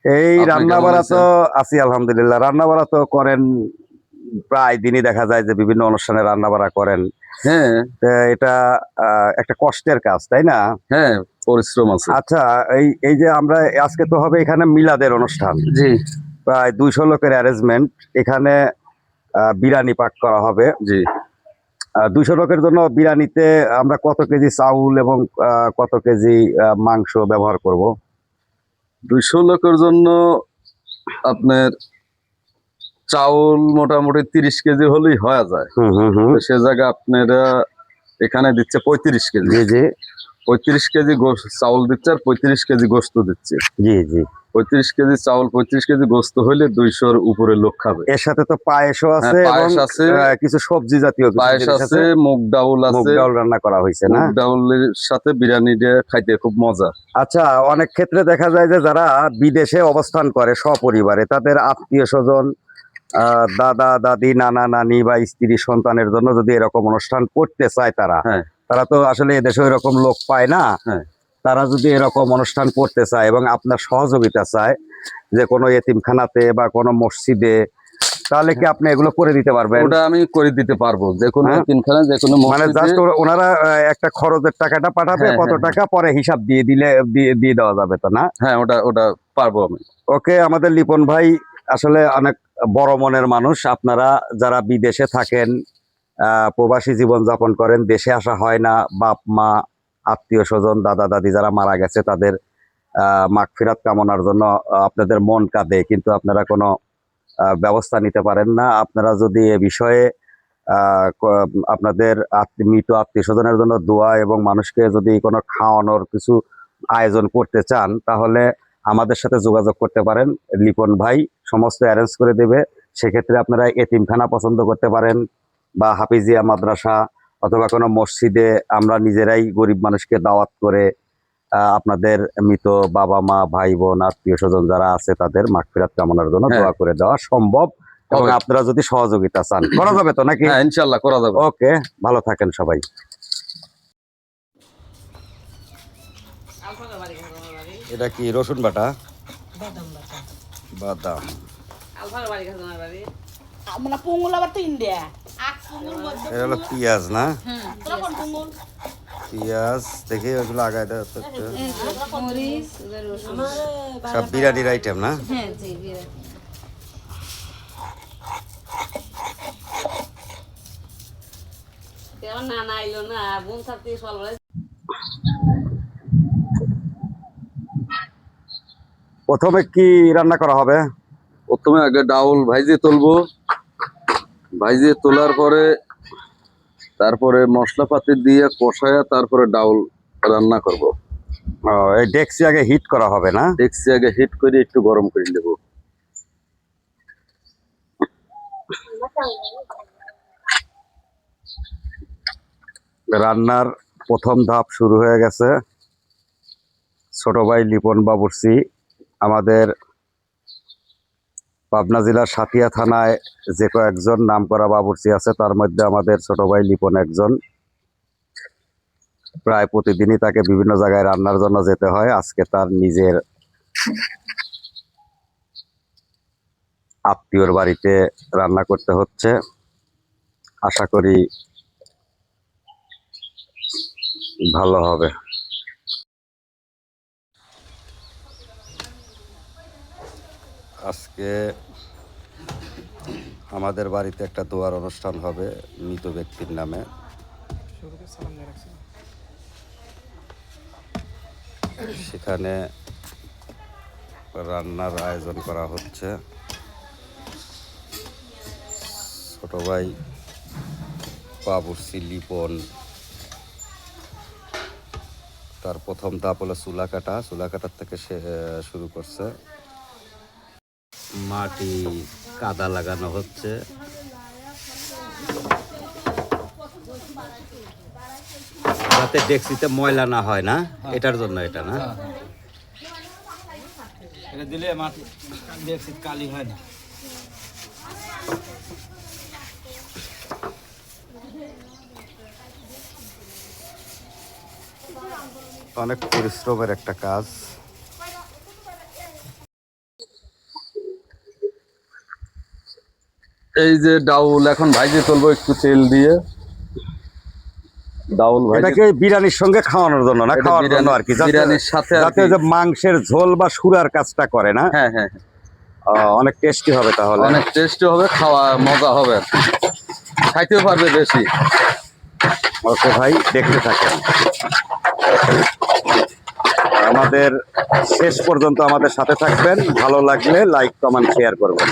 এই আপনি রান্না কেমন বাড়া তো আছেন? আছি আলহামদুলিল্লাহ। রান্না বাড়া তো করেন, প্রায় দিনই দেখা যায় যে বিভিন্ন অনুষ্ঠানে রান্না বাড়া করেন। হ্যাঁ, তো এটা একটা কষ্টের কাজ, তাই না? হ্যাঁ, পরিশ্রম আছে। আচ্ছা, এই এই যে আমরা আজকে তো হবে এখানে মিলাদের অনুষ্ঠান, জি, প্রায় 200 লোকের অ্যারেঞ্জমেন্ট। এখানে বিরিয়ানি পাক করা হবে। জি। 200 লোকের জন্য বিরিয়ানিতে আমরা কত কেজি চাউল এবং কত কেজি মাংস ব্যবহার করব? 200 লোকের জন্য আপনার চাউল মোটামুটি 30 কেজি হলেই হয়ে যায়। হুম হুম হুম। তো সে জায়গায় আপনারা এখানে দিচ্ছে 35 কেজি। জি জি 35 কেজি চাউল দিচ্ছে আর 35 কেজি গোস্ত দিচ্ছে। জি জি। 35 কেজি চাউল 35 কেজি গোস্ত হইলে 200-র উপরে লোক খাবে। এর সাথে তো পায়েসও হ্যাঁ, আছে এবং পায়েস আছে, কিছু সবজি জাতীয় কিছু পায়েস জিনিস আছে, আছে। মুগ ডাউল মুগ আছে। ডাল রান্না করা হয়েছে না? মুগ ডাউলের সাথে বিরিয়ানি দিয়ে খাইতে খুব মজা। আচ্ছা, অনেক ক্ষেত্রে দেখা যায় যে যারা বিদেশে অবস্থান করে সপরিবারে, তাদের আত্মীয় স্বজন, দাদা দাদি নানা নানি বা স্ত্রী সন্তানের জন্য যদি এরকম অনুষ্ঠান করতে চায়, তারা হ্যাঁ, তারা তো আসলে এদেশে এরকম লোক পায় না। হ্যাঁ। তারা যদি এরকম অনুষ্ঠান করতে চায় এবং আপনার সহযোগিতা চায় যে কোনো এতিমখানাতে বা কোনো মসজিদে, তাহলে কি আপনি এগুলো করে দিতে পারবেন? ওটা আমি করে দিতে পারবো, যে কোনো হ্যাঁ, এতিমখানা, যে কোনো মানে মসজিদে। জাস্ট ওনারা একটা খরচের টাকাটা পাঠাবে, হ্যাঁ, কত হ্যাঁ, হ্যাঁ, টাকা পরে হিসাব দিয়ে দিলে দিয়ে দেওয়া যাবে তো না? হ্যাঁ, ওটা ওটা পারবো আমি। ওকে, আমাদের লিপন ভাই আসলে অনেক বড় মনের মানুষ। আপনারা যারা বিদেশে থাকেন, প্রবাসী জীবন যাপন করেন, দেশে আসা হয় না, বাপ মা আত্মীয় স্বজন দাদা দাদি যারা মারা গেছে তাদের মাগফিরাত কামনার জন্য আপনাদের মন কাঁদে, কিন্তু আপনারা কোনো ব্যবস্থা নিতে পারেন না। আপনারা যদি এ বিষয়ে আপনাদের মৃত আত্মীয় স্বজনের জন্য দোয়া এবং মানুষকে যদি কোনো খাওয়ানোর কিছু আয়োজন করতে চান, তাহলে আমাদের সাথে যোগাযোগ করতে পারেন। লিপন ভাই সমস্ত অ্যারেঞ্জ করে দেবে। সেক্ষেত্রে আপনারা এতিমখানা পছন্দ করতে পারেন বা হাফিজিয়া মাদ্রাসা অথবা কোনো মসজিদে আমরা নিজেরাই গরিব মানুষকে দাওয়াত করে আপনাদের মৃত বাবা মা ভাই বোন আত্মীয় স্বজন যারা আছে তাদের মাগফিরাত কামনার জন্য হ্যাঁ, দোয়া করে দেওয়া সম্ভব। এবং হবে। আপনারা যদি সহযোগিতা চান, করা যাবে তো নাকি? হ্যাঁ, ইনশাল্লাহ করা যাবে। ওকে, ভালো থাকেন সবাই। এটা কি রসুন বাটা? বাদাম। মানে পুঙ্গুল আবার তো ইন্ডিয়া এটা হলো পেঁয়াজ না? পেঁয়াজ দেখে ওগুলো আগায় দেওয়া তো একটু। সব বিরিয়ানির আইটেম না? প্রথমে কি রান্না করা হবে? প্রথমে আগে ডাউল ভাইজে তুলবো, ভাইজে তোলার পরে তারপরে মশলাপাতি দিয়ে কষায়া তারপরে ডাউল রান্না করব। এই ডেক্সি আগে হিট করা হবে না? ডেক্সি আগে হিট করে একটু গরম করে নেব। রান্নার প্রথম ধাপ শুরু হয়ে গেছে। ছোট ভাই লিপন বাবুর্চি আমাদের পাবনা জেলার সাতিয়া থানায় যে কয়েকজন নামকরা বাবুর্চি আছে তার মধ্যে আমাদের ছোট ভাই লিপন একজন। প্রায় প্রতিদিনই তাকে বিভিন্ন জায়গায় রান্নার জন্য যেতে হয়। আজকে তার নিজের আত্মীয়র বাড়িতে রান্না করতে হচ্ছে। আশা করি ভালো হবে। আজকে আমাদের বাড়িতে একটা দোয়ার অনুষ্ঠান হবে মৃত ব্যক্তির নামে। সেখানে রান্নার আয়োজন করা হচ্ছে। ছোট ভাই বাবুর্চি লিপন তার প্রথম ধাপ হলো চুলা কাটা। চুলা কাটার থেকে সে শুরু করছে। মাটি কাদা লাগানো হচ্ছে। যাতে ডেক্সিতে ময়লা না হয় না, এটার জন্য এটা না? এটা দিলে মাটি ডেক্সি কালি হয় না। অনেক পরিশ্রমের একটা কাজ। এই যে ডাউল এখন ভাইজে তুলবো একটু তেল দিয়ে। ডাউল ভাইজে এটাকে বিরিয়ানির সঙ্গে খাওয়ানোর জন্য না, এটা খাওয়ার জন্য আর কি, যাতে বিরিয়ানির সাথে আর যাতে কি। যে মাংসের ঝোল বা সুরার কাজটা করে না। হ্যাঁ হ্যাঁ, অনেক টেস্টি হবে তাহলে। অনেক টেস্টি হবে, খাওয়া মজা হবে আর কি। খাইতেও পারবে বেশি। ওকে ভাই, দেখতে থাকেন আমাদের শেষ পর্যন্ত, আমাদের সাথে থাকবেন। ভালো লাগলে লাইক কমেন্ট শেয়ার করবেন।